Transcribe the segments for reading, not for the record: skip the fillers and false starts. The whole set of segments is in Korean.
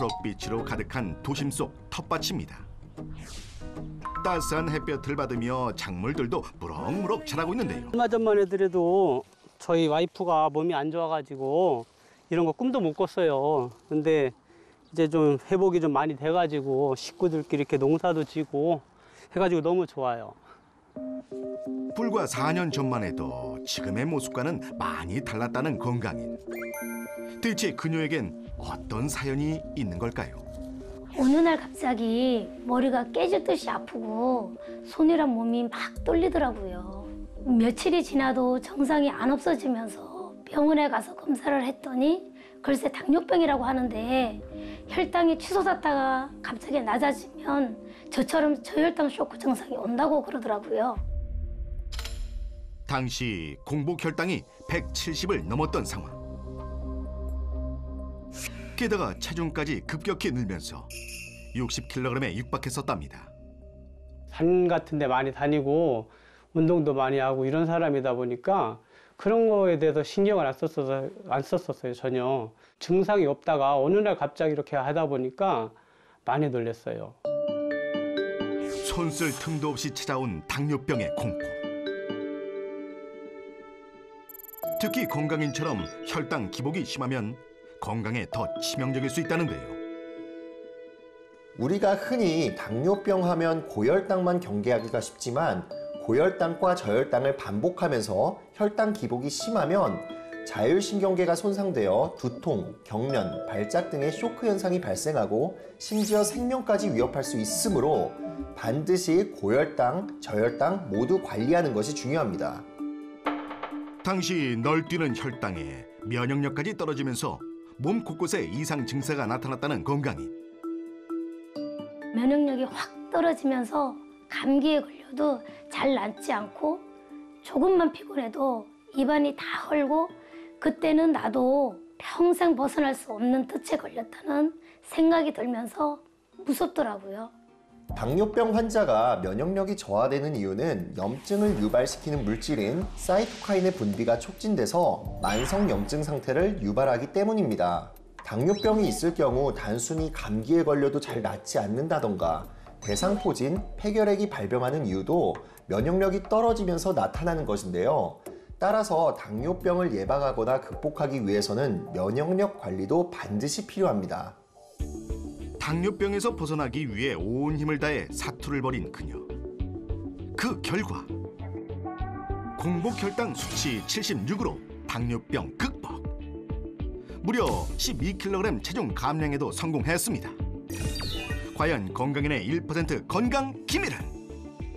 초록빛으로 가득한 도심 속 텃밭입니다. 따스한 햇볕을 받으며 작물들도 무럭무럭 자라고 있는데요. 얼마 전만 해더라도 저희 와이프가 몸이 안 좋아가지고 이런 거 꿈도 못 꿨어요. 근데 이제 좀 회복이 좀 많이 돼가지고 식구들끼리 이렇게 농사도 지고 해가지고 너무 좋아요. 불과 4년 전만 해도 지금의 모습과는 많이 달랐다는 건강인. 대체 그녀에겐 어떤 사연이 있는 걸까요? 어느 날 갑자기 머리가 깨질 듯이 아프고 손이랑 몸이 막 떨리더라고요. 며칠이 지나도 증상이 안 없어지면서 병원에 가서 검사를 했더니 글쎄 당뇨병이라고 하는데 혈당이 치솟았다가 갑자기 낮아지면 저처럼 저혈당 쇼크 증상이 온다고 그러더라고요. 당시 공복 혈당이 170을 넘었던 상황. 게다가 체중까지 급격히 늘면서 60kg에 육박했었답니다. 산 같은 데 많이 다니고 운동도 많이 하고 이런 사람이다 보니까 그런 거에 대해서 신경을 안 썼었어요, 전혀. 증상이 없다가 어느 날 갑자기 이렇게 하다 보니까 많이 놀랐어요. 손 쓸 틈도 없이 찾아온 당뇨병의 공포. 특히 건강인처럼 혈당 기복이 심하면 건강에 더 치명적일 수 있다는데요. 우리가 흔히 당뇨병 하면 고혈당만 경계하기가 쉽지만 고혈당과 저혈당을 반복하면서 혈당 기복이 심하면 자율신경계가 손상되어 두통, 경련, 발작 등의 쇼크 현상이 발생하고 심지어 생명까지 위협할 수 있으므로 반드시 고혈당, 저혈당 모두 관리하는 것이 중요합니다. 당시 널뛰는 혈당에 면역력까지 떨어지면서 몸 곳곳에 이상 증세가 나타났다는 건강인. 면역력이 확 떨어지면서 감기에 걸려도 잘 낫지 않고 조금만 피곤해도 입안이 다 헐고 그때는 나도 평생 벗어날 수 없는 뜻에 걸렸다는 생각이 들면서 무섭더라고요. 당뇨병 환자가 면역력이 저하되는 이유는 염증을 유발시키는 물질인 사이토카인의 분비가 촉진돼서 만성 염증 상태를 유발하기 때문입니다. 당뇨병이 있을 경우 단순히 감기에 걸려도 잘 낫지 않는다던가 대상포진, 폐결핵이 발병하는 이유도 면역력이 떨어지면서 나타나는 것인데요. 따라서 당뇨병을 예방하거나 극복하기 위해서는 면역력 관리도 반드시 필요합니다. 당뇨병에서 벗어나기 위해 온 힘을 다해 사투를 벌인 그녀. 그 결과 공복 혈당 수치 76으로 당뇨병 극복. 무려 12kg 체중 감량에도 성공했습니다. 과연 건강인의 1% 건강 기밀은?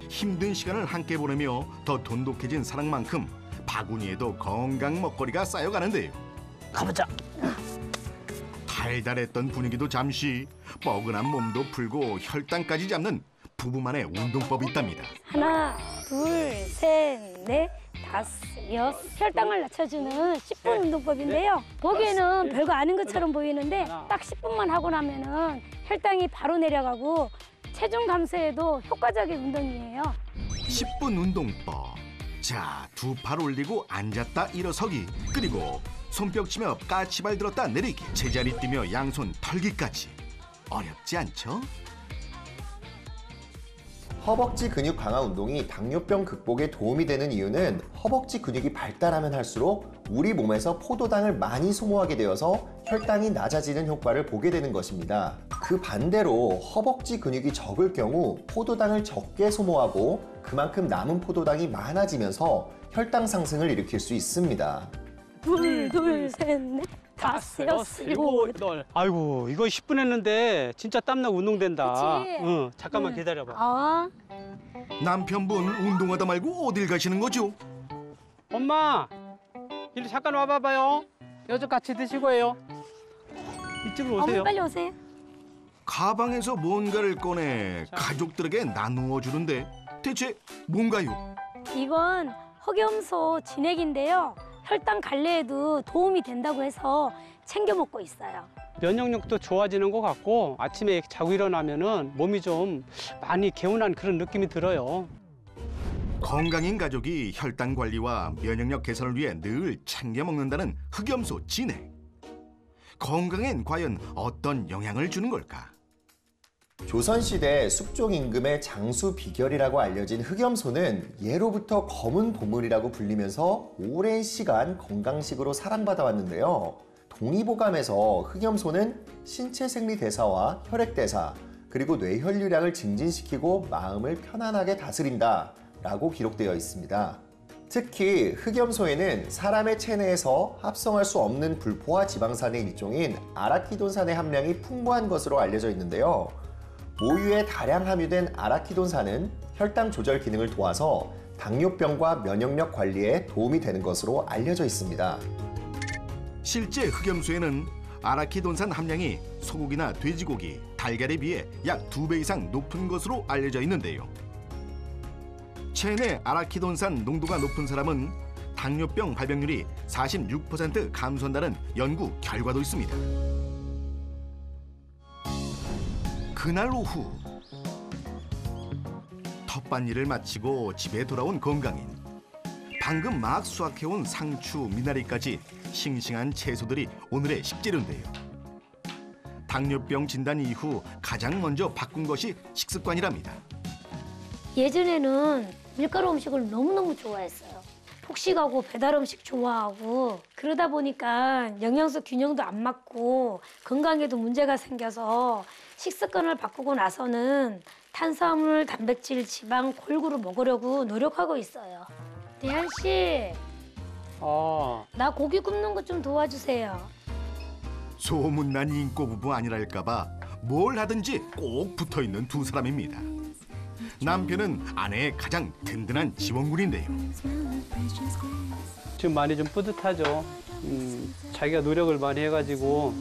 힘든 시간을 함께 보내며 더 돈독해진 사랑만큼 바구니에도 건강 먹거리가 쌓여가는데요. 가보자. 달달했던 분위기도 잠시, 뻐근한 몸도 풀고 혈당까지 잡는 부부만의 운동법이 있답니다. 하나, 둘, 셋, 넷, 다섯, 여섯. 혈당을 낮춰주는 10분 운동법인데요. 보기에는 별거 아닌 것처럼 보이는데 딱 10분만 하고 나면은 혈당이 바로 내려가고 체중 감소에도 효과적인 운동이에요. 10분 운동법. 자, 두 팔 올리고 앉았다 일어서기, 그리고 손뼉 치며 까치발 들었다 내리기, 제자리 뛰며 양손 털기까지. 어렵지 않죠? 허벅지 근육 강화 운동이 당뇨병 극복에 도움이 되는 이유는 허벅지 근육이 발달하면 할수록 우리 몸에서 포도당을 많이 소모하게 되어서 혈당이 낮아지는 효과를 보게 되는 것입니다. 그 반대로 허벅지 근육이 적을 경우 포도당을 적게 소모하고 그만큼 남은 포도당이 많아지면서 혈당 상승을 일으킬 수 있습니다. 둘, 셋, 넷, 다섯, 여섯, 일곱, 여덟. 아이고, 이거 10분 했는데 진짜 땀나고 운동된다. 그치? 응, 잠깐만 기다려봐. 아, 남편분 운동하다 말고 어딜 가시는 거죠? 엄마, 이리 잠깐 와봐봐요. 여자 같이 드시고 해요. 이쪽으로 오세요. 어머니 빨리 오세요. 가방에서 뭔가를 꺼내 가족들에게 나누어 주는데 대체 뭔가요? 이건 흑염소 진액인데요. 혈당 관리에도 도움이 된다고 해서 챙겨 먹고 있어요. 면역력도 좋아지는 것 같고 아침에 자고 일어나면은 몸이 좀 많이 개운한 그런 느낌이 들어요. 건강인 가족이 혈당 관리와 면역력 개선을 위해 늘 챙겨 먹는다는 흑염소 진액. 건강엔 과연 어떤 영향을 주는 걸까? 조선시대 숙종 임금의 장수 비결이라고 알려진 흑염소는 예로부터 검은 보물이라고 불리면서 오랜 시간 건강식으로 사랑받아 왔는데요. 동의보감에서 흑염소는 신체 생리 대사와 혈액 대사, 그리고 뇌혈류량을 증진시키고 마음을 편안하게 다스린다 라고 기록되어 있습니다. 특히 흑염소에는 사람의 체내에서 합성할 수 없는 불포화 지방산의 일종인 아라키돈산의 함량이 풍부한 것으로 알려져 있는데요. 모유에 다량 함유된 아라키돈산은 혈당 조절 기능을 도와서 당뇨병과 면역력 관리에 도움이 되는 것으로 알려져 있습니다. 실제 흑염소에는 아라키돈산 함량이 소고기나 돼지고기, 달걀에 비해 약 2배 이상 높은 것으로 알려져 있는데요. 체내 아라키돈산 농도가 높은 사람은 당뇨병 발병률이 46% 감소한다는 연구 결과도 있습니다. 그날 오후 텃밭일을 마치고 집에 돌아온 건강인. 방금 막 수확해온 상추, 미나리까지 싱싱한 채소들이 오늘의 식재료인데요. 당뇨병 진단 이후 가장 먼저 바꾼 것이 식습관이랍니다. 예전에는 밀가루 음식을 너무너무 좋아했어요. 폭식하고 배달 음식 좋아하고 그러다 보니까 영양소 균형도 안 맞고 건강에도 문제가 생겨서 식습관을 바꾸고 나서는 탄수화물, 단백질, 지방 골고루 먹으려고 노력하고 있어요. 대한 씨, 나 고기 굽는 거 좀 도와주세요. 소문난 인꼬 부부 아니랄까봐 뭘 하든지 꼭 붙어있는 두 사람입니다. 남편은 아내의 가장 든든한 지원군인데요. 지금 많이 좀 뿌듯하죠. 자기가 노력을 많이 해가지고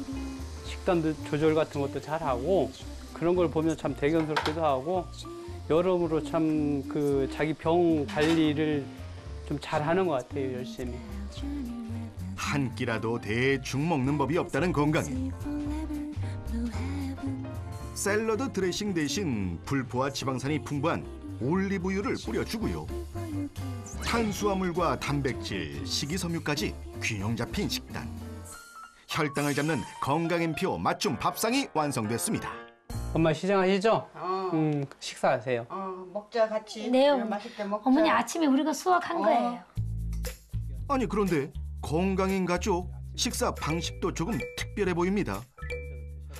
식단 조절 같은 것도 잘하고 그런 걸 보면 참 대견스럽기도 하고 여러모로 참 그 자기 병 관리를 좀 잘하는 것 같아요, 열심히. 한 끼라도 대충 먹는 법이 없다는 건강인. 샐러드 드레싱 대신 불포화 지방산이 풍부한 올리브유를 뿌려주고요. 탄수화물과 단백질, 식이섬유까지 균형 잡힌 식단. 혈당을 잡는 건강인표 맞춤 밥상이 완성됐습니다. 엄마 시장하시죠? 식사하세요. 먹자 같이. 네, 그래, 맛있게 먹자. 어머니 아침에 우리가 수확한 거예요. 아니 그런데 건강인 가족 식사 방식도 조금 특별해 보입니다.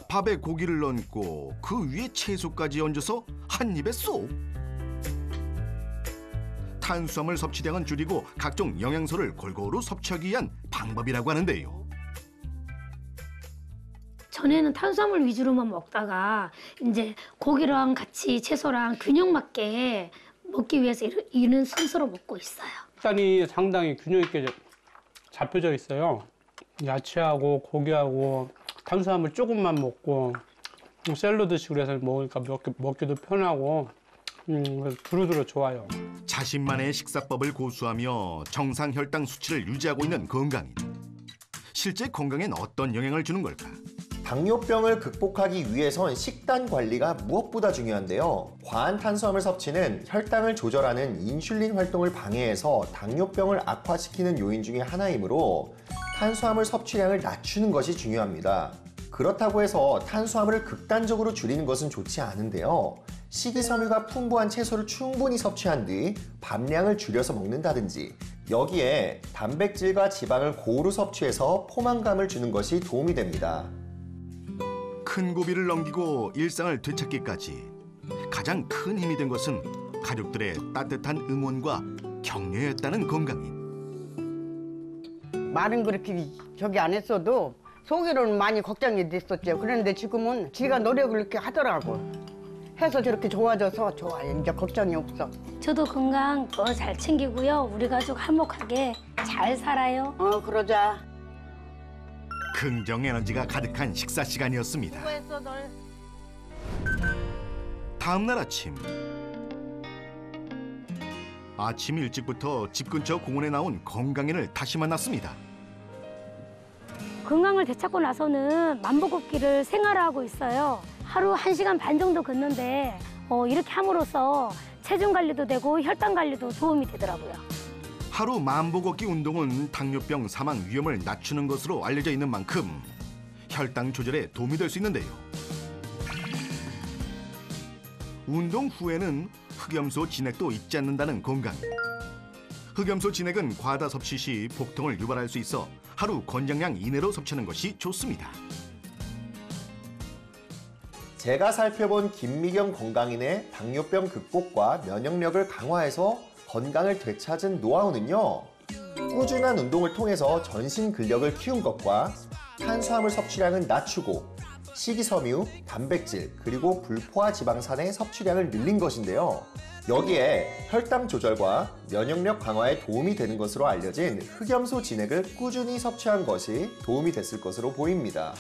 밥에 고기를 얹고 그 위에 채소까지 얹어서 한 입에 쏙. 탄수화물 섭취량은 줄이고 각종 영양소를 골고루 섭취하기 위한 방법이라고 하는데요. 전에는 탄수화물 위주로만 먹다가 이제 고기랑 같이 채소랑 균형 맞게 먹기 위해서 이런 순서로 먹고 있어요. 식단이 상당히 균형 있게 잡혀져 있어요. 야채하고 고기하고 탄수화물 조금만 먹고 샐러드식으로 해서 먹으니까 먹기도 편하고 그래서 두루두루 좋아요. 자신만의 식사법을 고수하며 정상 혈당 수치를 유지하고 있는 건강인. 실제 건강엔 어떤 영향을 주는 걸까? 당뇨병을 극복하기 위해선 식단 관리가 무엇보다 중요한데요. 과한 탄수화물 섭취는 혈당을 조절하는 인슐린 활동을 방해해서 당뇨병을 악화시키는 요인 중에 하나이므로 탄수화물 섭취량을 낮추는 것이 중요합니다. 그렇다고 해서 탄수화물을 극단적으로 줄이는 것은 좋지 않은데요. 식이섬유가 풍부한 채소를 충분히 섭취한 뒤 밥량을 줄여서 먹는다든지 여기에 단백질과 지방을 고루 섭취해서 포만감을 주는 것이 도움이 됩니다. 큰 고비를 넘기고 일상을 되찾기까지 가장 큰 힘이 된 것은 가족들의 따뜻한 응원과 격려였다는 건강인. 말은 그렇게 저기 안 했어도 속으로는 많이 걱정이 됐었죠. 그런데 지금은 지가 노력을 이렇게 하더라고. 해서 저렇게 좋아져서 좋아요. 이제 걱정이 없어. 저도 건강 더 잘 챙기고요. 우리 가족 화목하게 잘 살아요. 그러자. 긍정 에너지가 가득한 식사 시간이었습니다. 수고했어, 널. 다음 날 아침 일찍부터 집 근처 공원에 나온 건강인을 다시 만났습니다. 건강을 되찾고 나서는 만보걷기를 생활화하고 있어요. 하루 1시간 반 정도 걷는데 이렇게 함으로써 체중 관리도 되고 혈당 관리도 도움이 되더라고요. 하루 만보 걷기 운동은 당뇨병 사망 위험을 낮추는 것으로 알려져 있는 만큼 혈당 조절에 도움이 될 수 있는데요. 운동 후에는 흑염소 진액도 잊지 않는다는 건강. 흑염소 진액은 과다 섭취 시 복통을 유발할 수 있어 하루 권장량 이내로 섭취하는 것이 좋습니다. 제가 살펴본 김미경 건강인의 당뇨병 극복과 면역력을 강화해서 건강을 되찾은 노하우는요. 꾸준한 운동을 통해서 전신 근력을 키운 것과 탄수화물 섭취량을 낮추고 식이섬유, 단백질, 그리고 불포화 지방산의 섭취량을 늘린 것인데요. 여기에 혈당 조절과 면역력 강화에 도움이 되는 것으로 알려진 흑염소 진액을 꾸준히 섭취한 것이 도움이 됐을 것으로 보입니다.